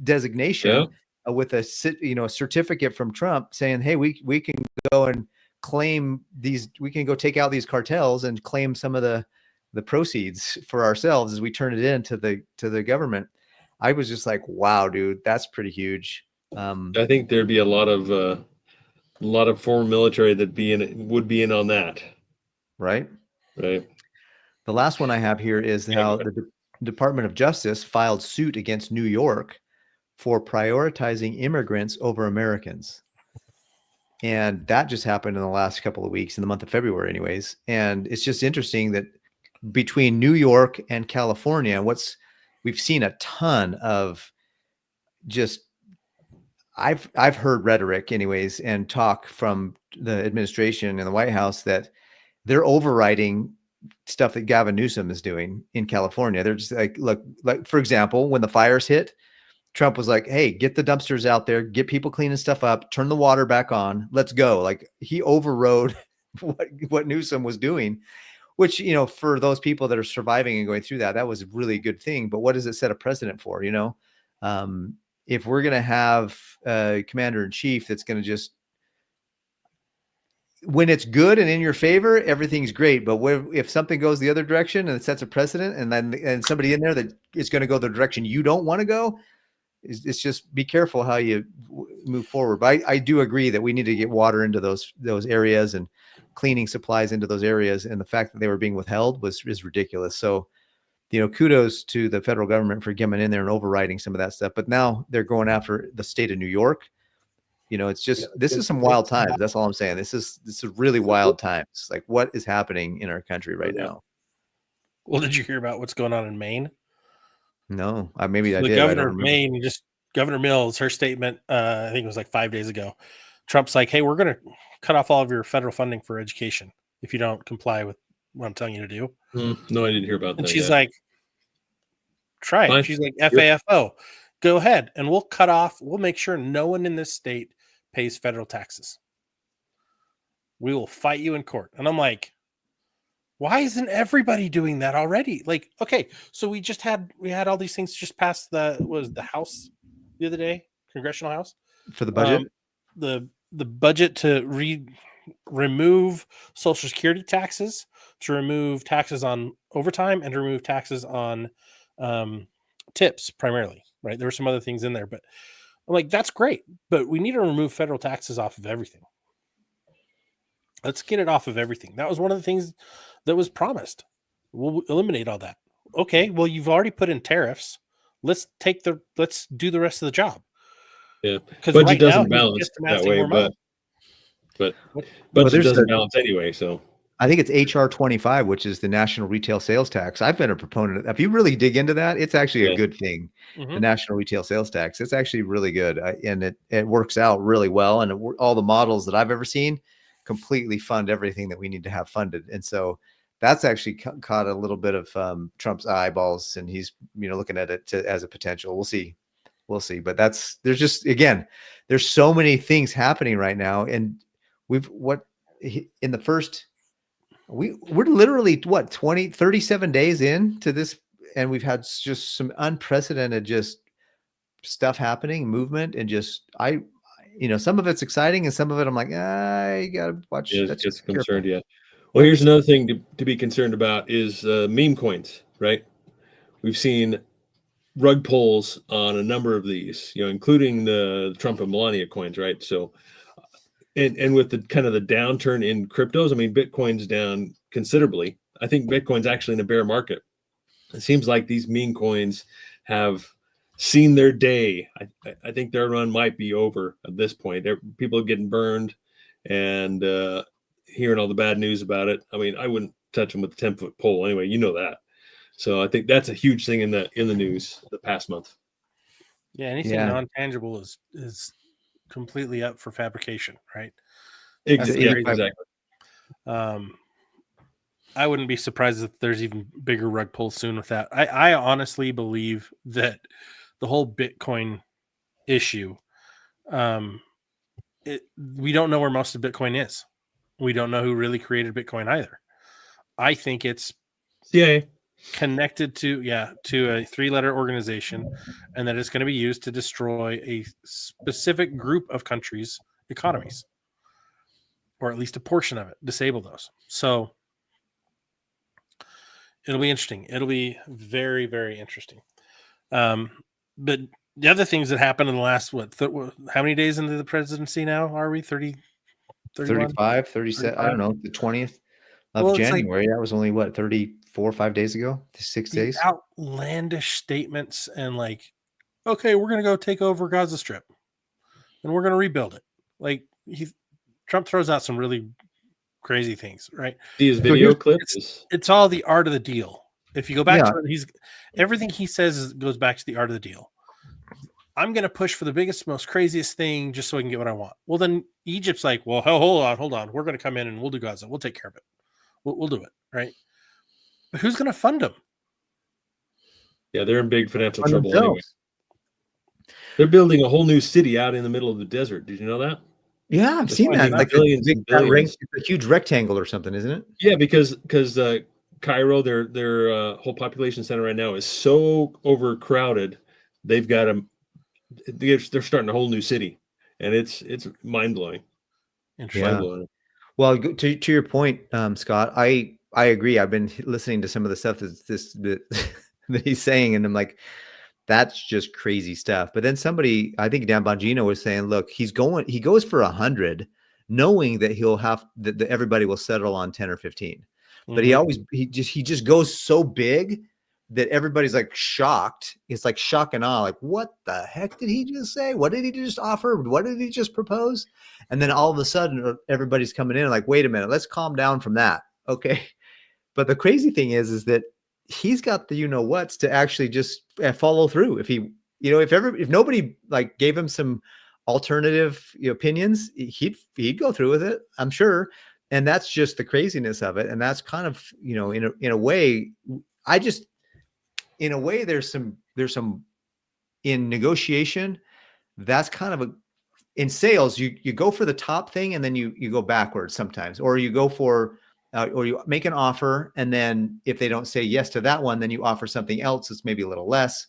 S3: designation with a certificate from Trump saying, hey, we can go and claim these, we can go take out these cartels and claim some of the proceeds for ourselves as we turn it in to the government. I was just like, wow, dude, that's pretty huge.
S2: I think there'd be a lot of former military that would be in on that.
S3: Right.
S2: The
S3: last one I have here is how the Department of Justice filed suit against New York for prioritizing immigrants over Americans. And that just happened in the last couple of weeks, in the month of February anyways. And it's just interesting that between New York and California, we've seen a ton of just, I've heard rhetoric anyways and talk from the administration and the White House that they're overriding stuff that Gavin Newsom is doing in California. They're just like, look, like for example, when the fires hit, Trump was like, hey, get the dumpsters out there, get people cleaning stuff up, turn the water back on, let's go. Like he overrode what Newsom was doing, which, for those people that are surviving and going through that was a really good thing. But what does it set a precedent for? If we're going to have a commander in chief that's going to just, when it's good and in your favor, everything's great. But if something goes the other direction and it sets a precedent, and somebody in there that is going to go the direction you don't want to go, it's just be careful how you move forward. But I do agree that we need to get water into those areas and cleaning supplies into those areas. And the fact that they were being withheld is ridiculous. So, kudos to the federal government for getting in there and overriding some of that stuff. But now they're going after the state of New York. It's just, this is some wild times. That's all I'm saying. This is really wild times. Like what is happening in our country right now?
S1: Well, did you hear about what's going on in Maine?
S3: No, maybe I
S1: did.
S3: The
S1: governor of Maine, Governor Mills, her statement, I think it was like 5 days ago. Trump's like, hey, we're going to cut off all of your federal funding for education if you don't comply with what I'm telling you to do.
S2: No, I didn't hear about that.
S1: And she's like, try it. Fine. She's like, FAFO, go ahead. And we'll make sure no one in this state pays federal taxes. We will fight you in court. And I'm like, why isn't everybody doing that already? Like, okay, so we had all these things just passed the House the other day, Congressional House
S3: for the budget.
S1: The budget to remove Social Security taxes, to remove taxes on overtime, and to remove taxes on tips primarily. Right, there were some other things in there, but I'm like, that's great, but we need to remove federal taxes off of everything. Let's get it off of everything. That was one of the things that was promised. We'll eliminate all that. Okay, well, you've already put in tariffs. Let's do the rest of the job.
S2: Yeah, budget right doesn't balance that way, but budget doesn't balance anyway. So
S3: I think it's HR 25, which is the national retail sales tax. I've been a proponent of, if you really dig into that, it's actually a
S2: Yeah.
S3: good thing.
S1: Mhm.
S3: The national retail sales tax, it's actually really good. And it works out really well. And all the models that I've ever seen completely fund everything that we need to have funded. And so that's actually caught a little bit of Trump's eyeballs, and he's, looking at it as a potential. We'll see. But there's just, again, there's so many things happening right now. And in the first, we're literally 37 days into this, and we've had just some unprecedented just stuff happening, movement, and just some of it's exciting and some of it I'm like, you gotta watch.
S2: Yeah,
S3: Let's
S2: it's
S3: be careful.
S2: concerned. Yeah. Well, here's another thing to be concerned about is meme coins, right? We've seen rug pulls on a number of these, including the Trump and Melania coins, right? So, and with the kind of the downturn in cryptos, I mean, Bitcoin's down considerably. I think Bitcoin's actually in a bear market. It seems like these meme coins have seen their day. I think their run might be over at this point. People are getting burned, and hearing all the bad news about it. I mean, I wouldn't touch them with a 10-foot pole anyway. You know that. So I think that's a huge thing in the news the past month.
S1: Yeah, anything non-tangible is completely up for fabrication, right?
S2: Exactly.
S1: I wouldn't be surprised if there's even bigger rug pulls soon with that. I honestly believe that the whole Bitcoin issue, we don't know where most of Bitcoin is. We don't know who really created Bitcoin either. I think it's
S2: CIA
S1: connected to a 3-letter organization, and that it's going to be used to destroy a specific group of countries' economies, or at least a portion of it, disable those. So it'll be interesting. It'll be very, very interesting. But the other things that happened in the last, how many days into the presidency now are we? 30, 31?
S3: 35, 37, I don't know, the 20th of January. That was only 34 or 5 days ago, 6 days.
S1: Outlandish statements and okay, we're going to go take over Gaza Strip and we're going to rebuild it. Trump throws out some really crazy things, right?
S2: These video clips.
S1: It's all the art of the deal. If you go back to it, everything he says goes back to the art of the deal. I'm going to push for the biggest, most craziest thing just so I can get what I want. Well, then Egypt's like, well, hold on. We're going to come in and we'll do Gaza. We'll take care of it. We'll do it, right? But who's going to fund them?
S2: Yeah, they're in big financial trouble anyway. They're building a whole new city out in the middle of the desert. Did you know that?
S3: Yeah, I've seen that. Like
S2: billions and billions.
S3: It's a huge rectangle or something, isn't it?
S2: Yeah, because Cairo, their whole population center right now is so overcrowded. They've got they're starting a whole new city, and it's mind blowing.
S1: Interesting.
S3: Well, to your point, Scott, I agree. I've been listening to some of the stuff that he's saying, and I'm like, that's just crazy stuff. But then somebody, I think Dan Bongino was saying, look, he goes for 100, knowing that that everybody will settle on 10 or 15. But he just goes so big that everybody's like shocked. It's like shock and awe. Like, what the heck did he just say? What did he just offer? What did he just propose? And then all of a sudden, everybody's coming in like, wait a minute, let's calm down from that. Okay. But the crazy thing is that he's got the whats to actually just follow through. If he, if nobody gave him some alternative opinions, he'd go through with it, I'm sure. And that's just the craziness of it. And that's kind of, in a way, there's some in negotiation. That's kind of in sales, you go for the top thing and then you go backwards sometimes, or you go for, or you make an offer, and then if they don't say yes to that one, then you offer something else that's maybe a little less.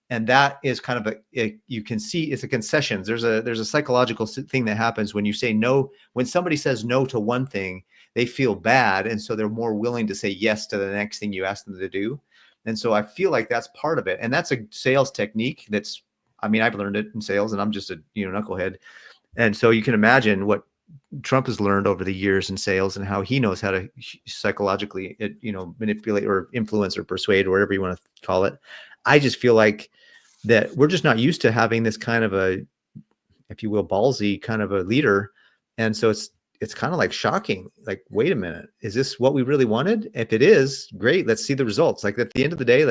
S3: And that is kind of you can see it's a concessions. There's a psychological thing that happens when you say no. When somebody says no to one thing, they feel bad, and so they're more willing to say yes to the next thing you ask them to do. And so I feel like that's part of it, and that's a sales technique. I've learned it in sales, and I'm just a knucklehead, and so you can imagine what Trump has learned over the years in sales and how he knows how to psychologically, manipulate or influence or persuade, or whatever you want to call it. I just feel like that we're just not used to having this kind of a, if you will, ballsy kind of a leader. And so it's kind of like shocking. Like, wait a minute, is this what we really wanted? If it is, great. Let's see the results. Like at the end of the day,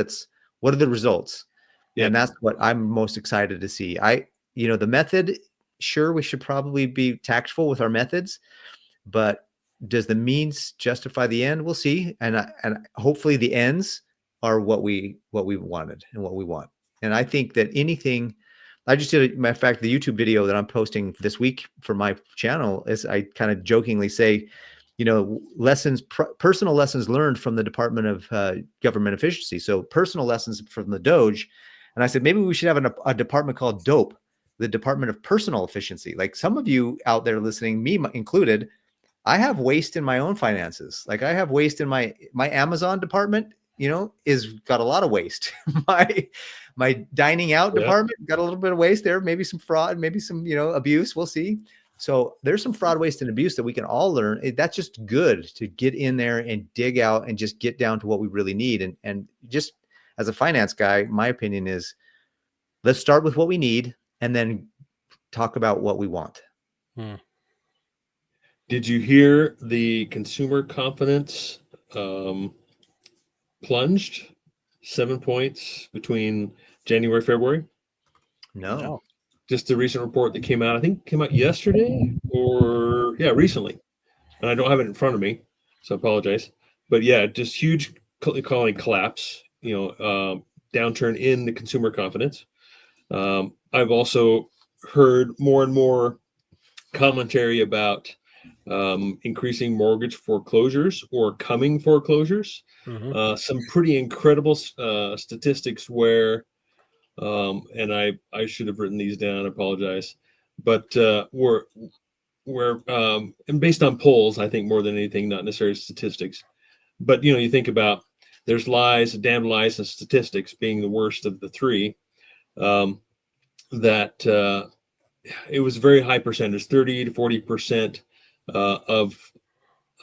S3: what are the results?
S2: Yeah.
S3: And that's what I'm most excited to see. The method, sure, we should probably be tactful with our methods, but does the means justify the end? We'll see. And hopefully the ends are what we wanted and what we want. And I think that anything, I just did, matter of fact, the YouTube video that I'm posting this week for my channel is, I kind of jokingly say, personal lessons learned from the Department of Government Efficiency. So personal lessons from the Doge. And I said, maybe we should have a department called DOPE, the Department of Personal Efficiency. Like some of you out there listening, me included, I have waste in my own finances. Like I have waste in my Amazon department, is got a lot of waste. my dining out department got a little bit of waste there, maybe some fraud, maybe some, abuse. We'll see. So there's some fraud, waste, and abuse that we can all learn. That's just good to get in there and dig out and just get down to what we really need. And just as a finance guy, my opinion is, let's start with what we need and then talk about what we want.
S2: Did you hear the consumer confidence plunged 7 points between January, February?
S3: No.
S2: Just the recent report that came out, I think came out yesterday or recently. And I don't have it in front of me, so I apologize. But yeah, just huge collapse, downturn in the consumer confidence. I've also heard more and more commentary about increasing mortgage foreclosures or coming foreclosures. Some pretty incredible statistics where, and I should have written these down, I apologize, but we're and based on polls, I think more than anything, not necessarily statistics, but you think about, there's lies, damn lies, and statistics being the worst of the three. That it was very high percentage, 30 to 40% of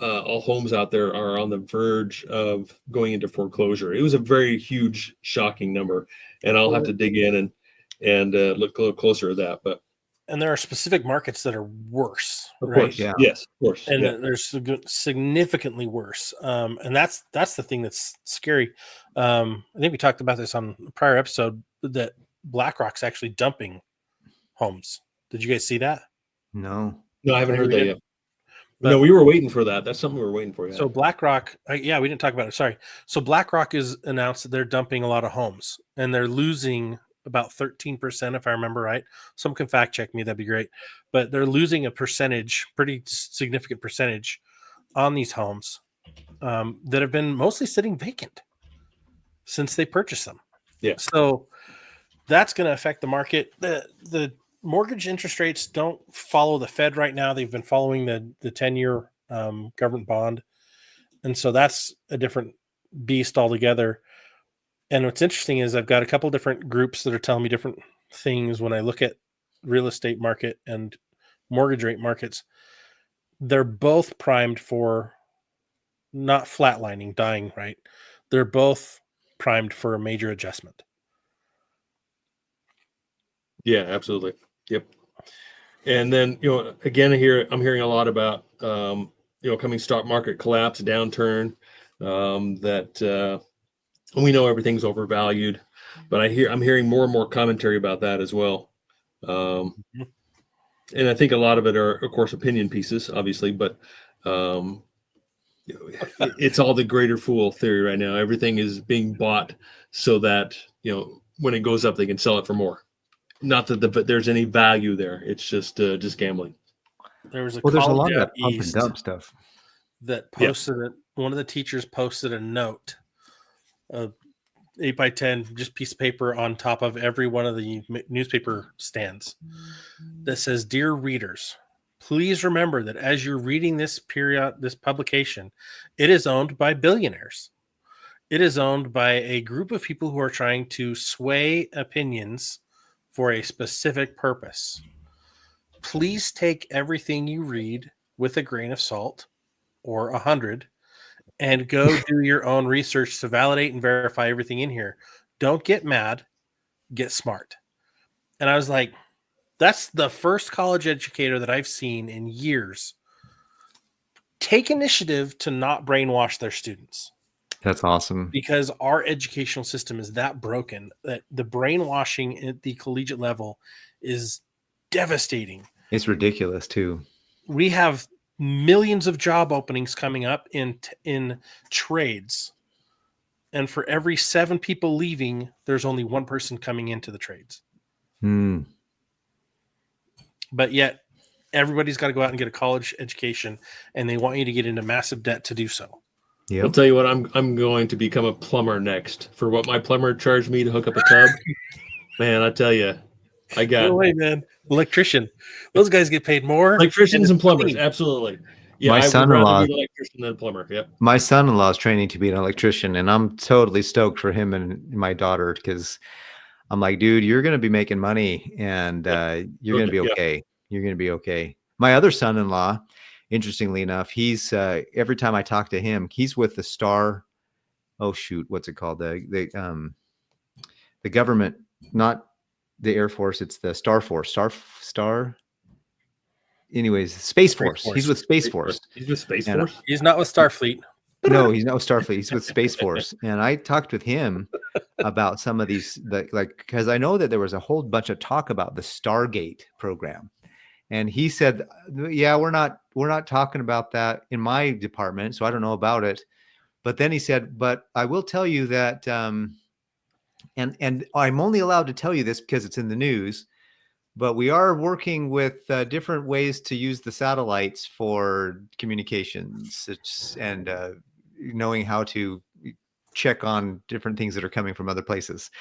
S2: all homes out there are on the verge of going into foreclosure. It was a very huge, shocking number, and I'll have to dig in and look a little closer at that.
S1: And there are specific markets that are worse,
S2: of
S1: right?
S2: course, yes, of course,
S1: and there's significantly worse. And that's the thing that's scary. I think we talked about this on a prior episode, that BlackRock's actually dumping homes. Did you guys see that?
S3: No,
S2: I haven't heard that yet. But, no, we were waiting for that. That's something we were waiting for. Yeah.
S1: So BlackRock, we didn't talk about it. Sorry. So BlackRock is announced that they're dumping a lot of homes, and they're losing about 13%, if I remember right. Someone can fact check me. That'd be great. But they're losing a percentage, pretty significant percentage, on these homes that have been mostly sitting vacant since they purchased them.
S2: Yeah.
S1: So that's going to affect the market. The mortgage interest rates don't follow the Fed right now. They've been following the 10-year government bond. And so that's a different beast altogether. And what's interesting is I've got a couple different groups that are telling me different things when I look at real estate market and mortgage rate markets. They're both primed for not flatlining, dying, right? They're both primed for a major adjustment.
S2: Yeah, absolutely. Yep. And then, again, I'm hearing a lot about, coming stock market collapse, downturn, that we know everything's overvalued, but I'm hearing more and more commentary about that as well. And I think a lot of it are, of course, opinion pieces, obviously, but it's all the greater fool theory right now. Everything is being bought so that, when it goes up, they can sell it for more. Not that there's any value there. It's just gambling.
S1: There was
S3: there's a lot of that pump and dump stuff
S1: that posted it. One of the teachers posted a note, 8x10, just piece of paper on top of every one of the newspaper stands that says, "Dear readers, please remember that as you're reading this publication, it is owned by billionaires. It is owned by a group of people who are trying to sway opinions for a specific purpose. Please take everything you read with a grain of salt, or 100, and go do your own research to validate and verify everything in here. Don't get mad, get smart." And I was like, that's the first college educator that I've seen in years take initiative to not brainwash their students,
S3: That's awesome.
S1: because our educational system is that broken that the brainwashing at the collegiate level is devastating.
S3: It's ridiculous too.
S1: We have millions of job openings coming up in trades, and for every 7 people leaving, there's only 1 person coming into the trades.
S3: Hmm.
S1: But yet everybody's got to go out and get a college education, and they want you to get into massive debt to do so.
S2: I'll
S3: Yep.
S2: tell you what, I'm going to become a plumber next. For what my plumber charged me to hook up a tub, man, I tell you, I got
S1: No way, man. Electrician. Those guys get paid more.
S2: electricians and plumbers.
S1: clean.
S2: Absolutely. Yeah,
S3: My
S2: I would
S3: son-in-law-
S2: rather be an electrician than a plumber. Yep.
S3: My son-in-law is training to be an electrician, and I'm totally stoked for him and my daughter, because I'm like, dude, you're going to be making money, and you're going to be
S2: Yeah.
S3: okay. You're going to be okay. My other son-in-law, interestingly enough, he's every time I talk to him, he's with the Star. Oh shoot, what's it called? The government, not the Air Force. It's the Star Force. Star. Anyways, Space Force.
S1: Force.
S3: He's with Space Force.
S2: He's with Space
S3: And-
S2: Force.
S1: He's not with Starfleet.
S3: No, he's not with Starfleet. He's with Space Force. And I talked with him about some of these, because I know that there was a whole bunch of talk about the Stargate program. And he said, yeah, we're not talking about that in my department, so I don't know about it. But then he said, but I will tell you that, and I'm only allowed to tell you this because it's in the news, but we are working with different ways to use the satellites for communications and knowing how to check on different things that are coming from other places.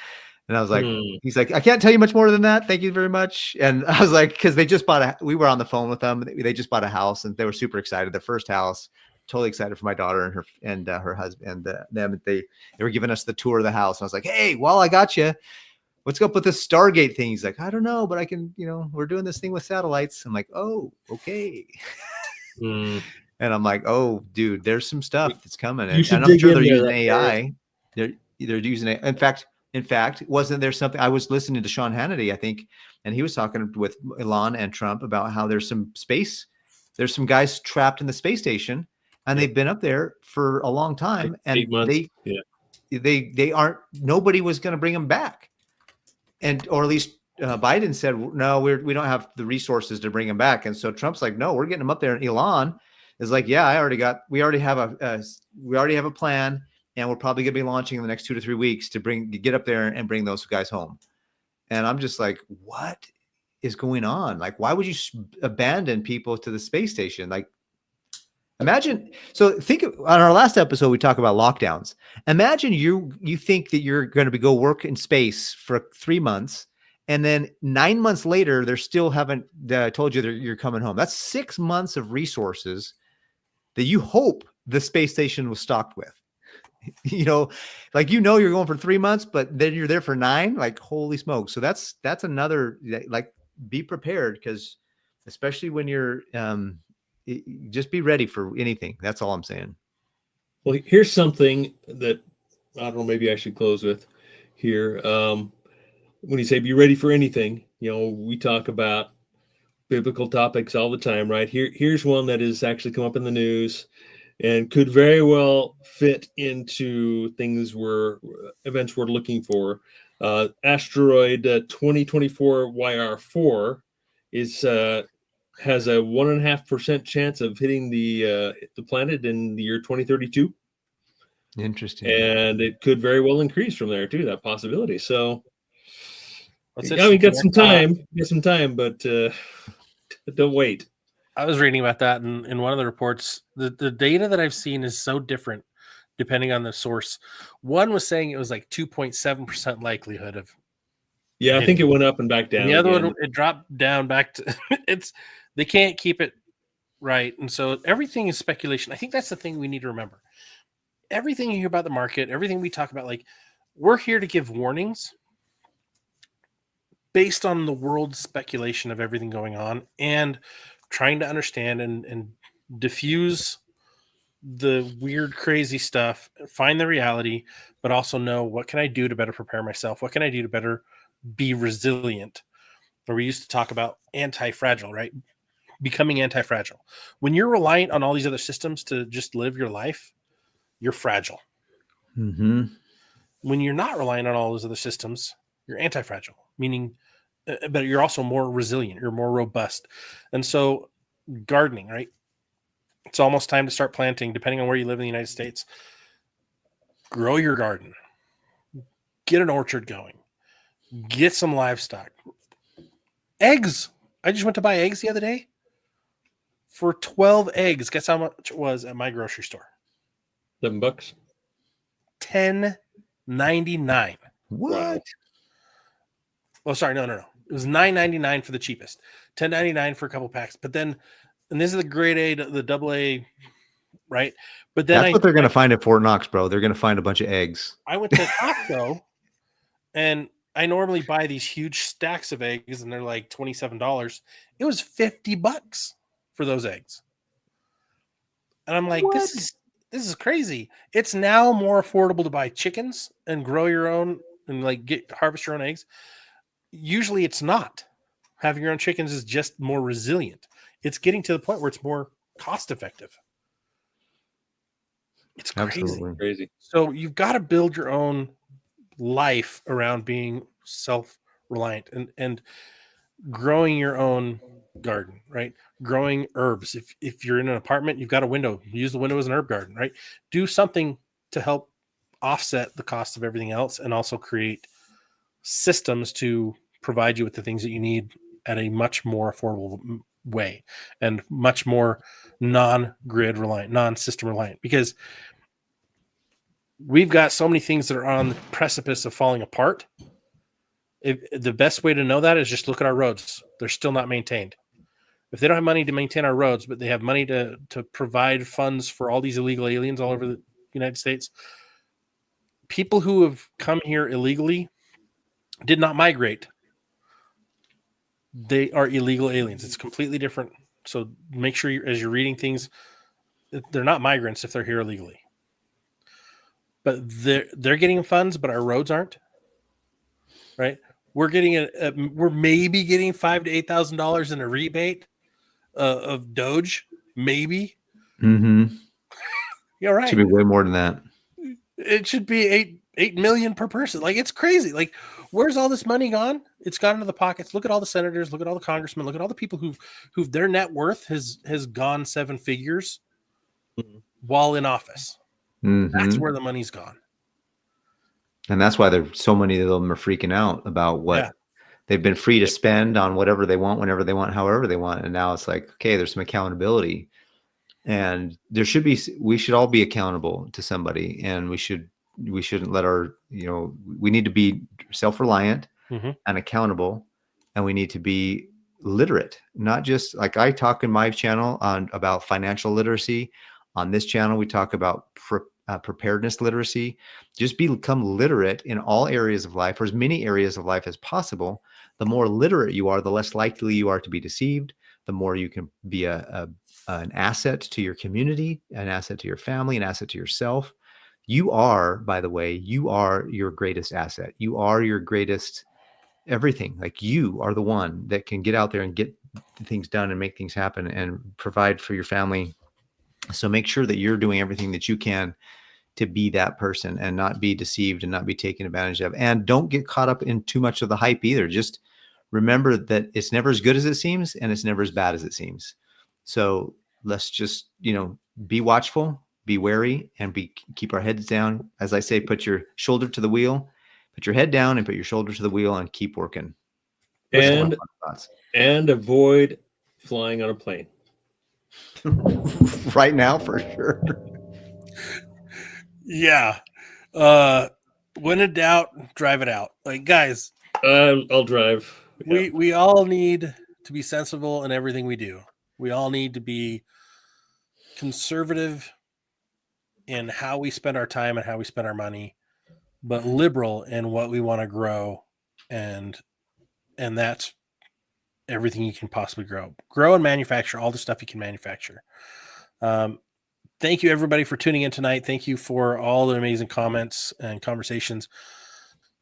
S3: And I was like, he's like, I can't tell you much more than that. Thank you very much. And I was like, because they just we were on the phone with them. They just bought a house, and they were super excited. Their first house, totally excited for my daughter and her husband and them. They were giving us the tour of the house. And I was like, hey, while I got you, what's up with this Stargate thing? He's like, I don't know, but I can, we're doing this thing with satellites. I'm like, oh, okay.
S2: Mm.
S3: And I'm like, oh, dude, there's some stuff that's coming.
S2: You
S3: And
S2: should
S3: I'm
S2: dig
S3: sure
S2: in
S3: they're
S2: there,
S3: using
S2: right
S3: AI. They're using it. In fact, wasn't there something, I was listening to Sean Hannity, I think, and he was talking with Elon and Trump about how there's some guys trapped in the space station, and they've been up there for a long time,
S2: Like
S3: and
S2: 8 months.
S3: they aren't, nobody was going to bring them back. Or at least Biden said, no, we don't have the resources to bring them back. And so Trump's like, no, we're getting them up there. And Elon is like, yeah, we already have a plan. And we're probably going to be launching in the next 2 to 3 weeks to get up there and bring those guys home. And I'm just like, what is going on? Like, why would you abandon people to the space station? Like, imagine. So on our last episode, we talked about lockdowns. Imagine you think that you're going to go work in space for 3 months, and then 9 months later, they still haven't told you that you're coming home. That's 6 months of resources that you hope the space station was stocked with. You're going for 3 months, but then you're there for 9. Like, holy smoke! So that's another, like, be prepared, because especially when you're just be ready for anything. That's all I'm saying.
S2: Well, here's something that I don't know. Maybe I should close with here. When you say be ready for anything, we talk about biblical topics all the time, right? Here's one that has actually come up in the news and could very well fit into events we're looking for. Asteroid 2024 YR4 has a 1.5% chance of hitting the planet in the year 2032.
S3: Interesting.
S2: And it could very well increase from there too, that possibility. So
S1: What's
S2: we got
S1: interesting,
S2: some time, but don't wait.
S1: I was reading about that in one of the reports. The data that I've seen is so different depending on the source. One was saying it was like 2.7% likelihood of.
S2: Yeah, I think it went up and back down.
S1: And the other
S2: again.
S1: one, it dropped down back to they can't keep it right. And so everything is speculation. I think that's the thing we need to remember. Everything you hear about the market, everything we talk about, like, we're here to give warnings based on the world's speculation of everything going on and trying to understand and diffuse the weird, crazy stuff, find the reality, but also know, what can I do to better prepare myself? What can I do to better be resilient? Or we used to talk about anti-fragile, right? becoming anti-fragile. When you're reliant on all these other systems to just live your life, you're fragile.
S3: Mm-hmm.
S1: When you're not relying on all those other systems, you're anti-fragile, meaning, but you're also more resilient, you're more robust. And so gardening, right? It's almost time to start planting, depending on where you live in the United States. Grow your garden, get an orchard going, get some livestock. Eggs. I just went to buy eggs the other day for 12 eggs. Guess how much it was at my grocery store?
S2: $7.
S1: $10.99.
S3: What?
S2: Wow.
S1: Oh, sorry, no. It was $9.99 for the cheapest, $10.99 for a couple packs. But then, and this is the grade A, the double A, right? But then
S3: That's what they're going to find at Fort Knox, bro. They're going to find a bunch of eggs.
S1: I went to Costco, and I normally buy these huge stacks of eggs, and they're like $27. It was $50 for those eggs, and I'm like, this is crazy. It's now more affordable to buy chickens and grow your own and like harvest your own eggs. Usually, it's not. Having your own chickens is just more resilient. It's getting to the point where it's more cost effective. It's crazy.
S3: Absolutely.
S2: Crazy.
S1: So you've got to build your own life around being self-reliant and growing your own garden, right? Growing herbs. If you're in an apartment, you've got a window. Use the window as an herb garden, right? Do something to help offset the cost of everything else and also create systems to provide you with the things that you need at a much more affordable way and much more non-grid reliant, non-system reliant, because we've got so many things that are on the precipice of falling apart. The best way to know that is just look at our roads. They're still not maintained. If they don't have money to maintain our roads, but they have money to provide funds for all these illegal aliens all over the United States, people who have come here illegally did not migrate. They are illegal aliens. It's completely different. So make sure as you're reading things, they're not migrants if they're here illegally. But they're getting funds, but our roads aren't. Right? We're getting we're maybe getting $5,000 to $8,000 in a rebate of Doge, maybe.
S3: Mm-hmm.
S1: You're right.
S3: Should be way more than that.
S1: It should be 8 million per person. Like, it's crazy. Like, where's all this money gone? It's gone into the pockets. Look at all the senators. Look at all the congressmen. Look at all the people who've their net worth has gone 7 figures while in office.
S3: Mm-hmm.
S1: That's where the money's gone.
S3: And that's why so many of them are freaking out about what they've been free to spend on whatever they want, whenever they want, however they want. And now it's like, okay, there's some accountability, and we should all be accountable to somebody, and we shouldn't let we need to be self-reliant and accountable, and we need to be literate. Not just like I talk in my channel about financial literacy. On this channel, we talk about preparedness literacy. Just become literate in all areas of life, or as many areas of life as possible. The more literate you are, the less likely you are to be deceived. The more you can be an asset to your community, an asset to your family, an asset to yourself. You are, by the way, you are your greatest asset. You are your greatest everything. Like, you are the one that can get out there and get things done and make things happen and provide for your family. So make sure that you're doing everything that you can to be that person and not be deceived and not be taken advantage of. And don't get caught up in too much of the hype either. Just remember that it's never as good as it seems, and it's never as bad as it seems. So let's just, be watchful, be wary, and keep our heads down. As I say, put your shoulder to the wheel, put your head down and put your shoulder to the wheel and keep working.
S2: And avoid flying on a plane.
S3: Right now, for sure.
S1: Yeah. When in doubt, drive it out. Like, guys,
S2: I'll drive.
S1: We all need to be sensible in everything we do. We all need to be conservative in how we spend our time and how we spend our money, but liberal in what we want to grow, and that's everything you can possibly grow and manufacture all the stuff you can manufacture. Thank you, everybody, for tuning in tonight. Thank you for all the amazing comments and conversations.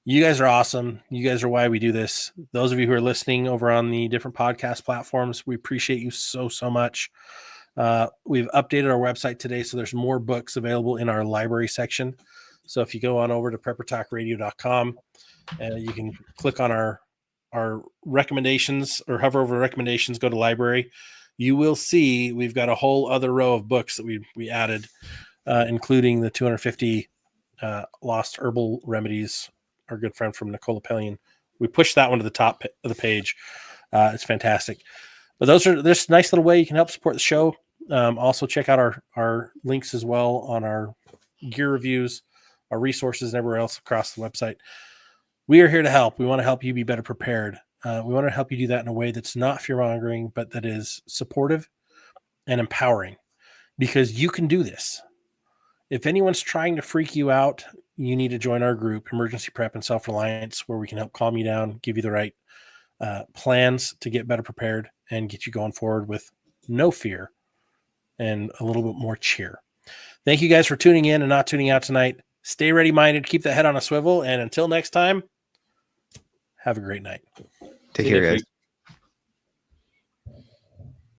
S1: You guys are awesome. You guys are why we do this. Those of you who are listening over on the different podcast platforms, we appreciate you so much. We've updated our website today, so there's more books available in our library section. So if you go on over to preppertalkradio.com, you can click on our recommendations or hover over recommendations, go to library. You will see we've got a whole other row of books that we added, including the 250 Lost Herbal Remedies, our good friend from Nicola Pellion. We pushed that one to the top of the page. It's fantastic. But there's a nice little way you can help support the show. Also check out our links as well on our gear reviews, our resources, and everywhere else across the website. We are here to help. We want to help you be better prepared. We want to help you do that in a way that's not fear-mongering, but that is supportive and empowering, because you can do this. If anyone's trying to freak you out, you need to join our group, Emergency Prep and Self-Reliance, where we can help calm you down, give you the right plans to get better prepared and get you going forward with no fear and a little bit more cheer. Thank you guys for tuning in and not tuning out tonight. Stay ready-minded, keep that head on a swivel, and until next time, have a great night.
S3: Take care, guys.